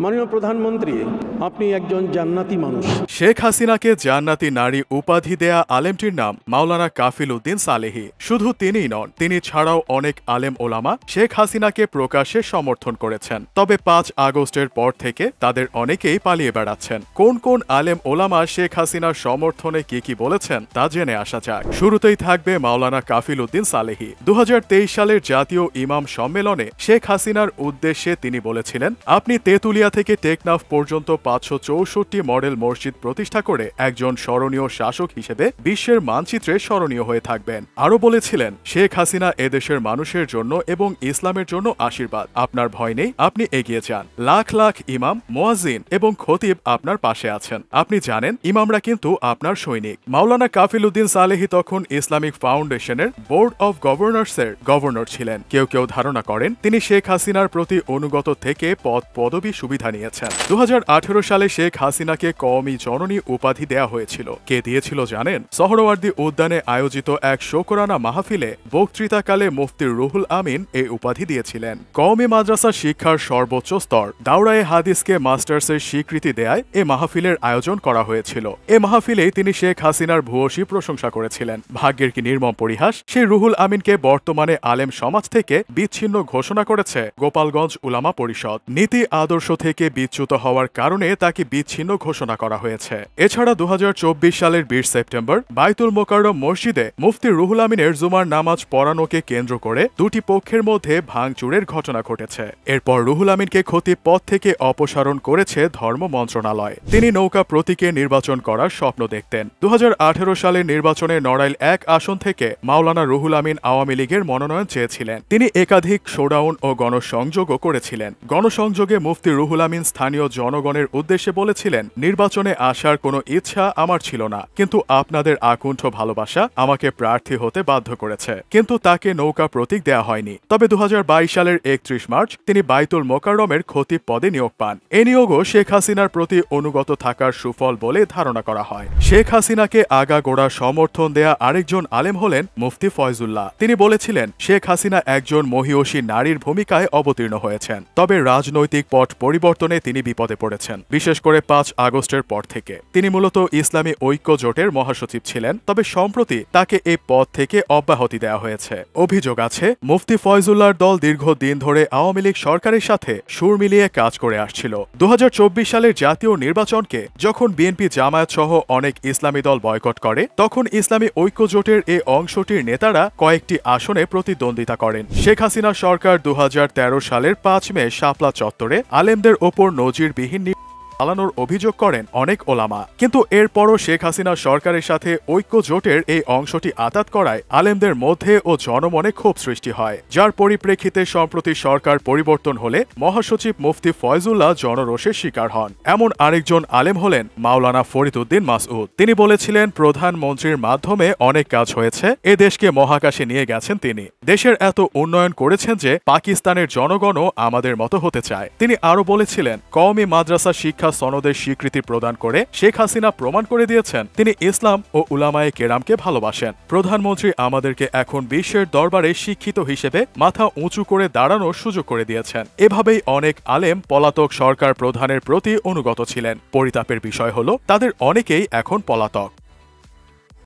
মাননীয় প্রধানমন্ত্রী, আপনি একজন জান্নাতি মানুষ। শেখ হাসিনাকে জান্নাতি নারী উপাধি দেয়া আলেমটির নাম মাওলানা কাফিল উদ্দিন সালেহী। শুধু তিনিই নন, তিনি ছাড়াও অনেক আলেম ওলামা শেখ হাসিনাকে প্রকাশ্যে সমর্থন করেছেন। তবে ৫ আগস্টের পর থেকে তাদের অনেকেই পালিয়ে বেড়াচ্ছেন। কোন কোন আলেম ওলামা শেখ হাসিনার সমর্থনে কি বলেছেন তা জেনে আসা যাক। শুরুতেই থাকবে মাওলানা কাফিল উদ্দিন সালেহী। ২০২৩ সালের জাতীয় ইমাম সম্মেলনে শেখ হাসিনার উদ্দেশ্যে তিনি বলেছিলেন, আপনি তেঁতুলিয়া থেকে টেকনাফ পর্যন্ত ৫৬৪ মডেল মসজিদ প্রতিষ্ঠা করে একজন স্মরণীয় শাসক হিসেবে বিশ্বের মানচিত্রে স্মরণীয় হয়ে থাকবেন। আরও বলেছিলেন, শেখ হাসিনা এদেশের মানুষের জন্য এবং ইসলামের জন্য আশীর্বাদ। আপনার ভয় নেই, আপনি এগিয়ে যান। লাখ লাখ ইমাম, মুয়াজ্জিন এবং খতিব আপনার পাশে আছেন। আপনি জানেন ইমামরা কিন্তু আপনার সৈনিক। মাওলানা কাফিল উদ্দিন সালেহী তখন ইসলামিক ফাউন্ডেশনের বোর্ড অব গভর্নর্সের গভর্নর ছিলেন। কেউ কেউ ধারণা করেন তিনি শেখ হাসিনার প্রতি অনুগত থেকে পদবি সুবিধা নিয়েছেন। ২০১৮ সালে শেখ হাসিনাকে কওমি জননী উপাধি দেয়া হয়েছিল। কে দিয়েছিল জানেন? সোহরাওয়ার্দী উদ্যানে আয়োজিত এক শোকরানা মাহফিলে বক্তৃতাকালে মুফতি রুহুল আমিন এই উপাধি দিয়েছিলেন। কওমি মাদ্রাসা শিক্ষার সর্বোচ্চ স্তর দাওরায়ে হাদিসকে মাস্টার্সের স্বীকৃতি দেয়ায় এ মাহফিলের আয়োজন করা হয়েছিল। এ মাহফিলেই তিনি শেখ হাসিনার ভূয়সী প্রশংসা করেছিলেন। ভাগ্যের কি নির্মম পরিহাস, সেই রুহুল আমিনকে বর্তমানে আলেম সমাজ থেকে বিচ্ছিন্ন ঘোষণা করেছে গোপালগঞ্জ উলামা পরিষদ। নীতি আদর্শ থেকে বিচ্যুত হওয়ার কারণে তাকে বিচ্ছিন্ন ঘোষণা করা হয়েছে। এছাড়া ২০২৪ সালের ২০ সেপ্টেম্বর বাইতুল মোকাররম মসজিদে মুফতি রুহুল আমিনের জুমার নামাজ পড়ানোকে কেন্দ্র করে দুটি পক্ষের মধ্যে ভাঙচুরের ঘটনা ঘটেছে। এরপর রুহুল আমিনকে খতিব পদ থেকে অপসারণ করেছে ধর্ম মন্ত্রণালয়। তিনি নৌকা প্রতীকে নির্বাচন করার স্বপ্ন দেখতেন। ২০১৮ সালের নির্বাচনে নড়াইল ১ আসন থেকে মাওলানা রুহুল আমিন আওয়ামী লীগের মনোনয়ন চেয়েছিলেন। তিনি একাধিক শোডাউন ও গণসংযোগও করেছিলেন। গণসংযোগে মুফতি রুহুল আমিন স্থানীয় জনগণের উদ্দেশ্যে বলেছিলেন, নির্বাচনে আসার কোনো ইচ্ছা আমার ছিল না, কিন্তু আপনাদের আকুণ্ঠ ভালোবাসা আমাকে প্রার্থী হতে বাধ্য করেছে। কিন্তু তাকে নৌকা প্রতীক দেয়া হয়নি। তবে ২০২২ সালের ৩১ মার্চ তিনি বাইতুল মোকাররমের খতিব পদে নিয়োগ পান। এ নিয়োগও শেখ হাসিনার প্রতি অনুগত থাকার সুফল বলে ধারণা করা হয়। শেখ হাসিনাকে আগাগোড়া সমর্থন দেয়া আরেকজন আলেম হলেন মুফতি ফয়জুল্লাহ। তিনি বলেছিলেন, শেখ হাসিনা একজন মহিয়সী নারীর ভূমিকায় অবতীর্ণ হয়েছেন। তবে রাজনৈতিক পট পরিবর্তনে তিনি বিপদে পড়েছেন। বিশেষ করে ৫ আগস্টের পর থেকে তিনি মূলত ইসলামী ঐক্য জোটের মহাসচিব ছিলেন। তবে সম্প্রতি তাকে এই পদ থেকে অব্যাহতি দেওয়া হয়েছে। অভিযোগ আছে, মুফতি ফয়জুল্লাহর দল দীর্ঘদিন ধরে আওয়ামী লীগ সরকারের সাথে সুর মিলিয়ে কাজ করে আসছিল। ২০২৪ সালের জাতীয় নির্বাচনকে যখন বিএনপি জামায়াত সহ অনেক ইসলামী দল বয়কট করে, তখন ইসলামী ঐক্য জোটের এই অংশটির নেতারা কয়েকটি আসনে প্রতিদ্বন্দ্বিতা করেন। শেখ হাসিনা সরকার ২০১৩ সালের ৫ মে শাপলা চত্বরে আলেমদের ওপর নজিরবিহীন চালানোর অভিযোগ করেন অনেক ওলামা। কিন্তু এরপরও শেখ হাসিনা সরকারের সাথে ঐক্য জোটের এই অংশটি আঁতাত করায় আলেমদের মধ্যে ও জনমনে ক্ষোভ সৃষ্টি হয়, যার পরিপ্রেক্ষিতে সম্প্রতি সরকার পরিবর্তন হলে মহাসচিব মুফতি ফয়জুল্লাহ জনরোষের শিকার হন। এমন আরেকজন আলেম হলেন মাওলানা ফরিদ উদ্দিন মাসউদ। তিনি বলেছিলেন, প্রধানমন্ত্রীর মাধ্যমে অনেক কাজ হয়েছে, এ দেশকে মহাকাশে নিয়ে গেছেন তিনি। দেশের এত উন্নয়ন করেছেন যে পাকিস্তানের জনগণও আমাদের মতো হতে চায়। তিনি আরও বলেছিলেন, কওমি মাদ্রাসা শিক্ষা সনদের স্বীকৃতি প্রদান করে শেখ হাসিনা প্রমাণ করে দিয়েছেন তিনি ইসলাম ও উলামায়ে কেরামকে ভালোবাসেন। প্রধানমন্ত্রী আমাদেরকে এখন বিশ্বের দরবারে শিক্ষিত হিসেবে মাথা উঁচু করে দাঁড়ানোর সুযোগ করে দিয়েছেন। এভাবেই অনেক আলেম পলাতক সরকার প্রধানের প্রতি অনুগত ছিলেন। পরিতাপের বিষয় হলো, তাদের অনেকেই এখন পলাতক।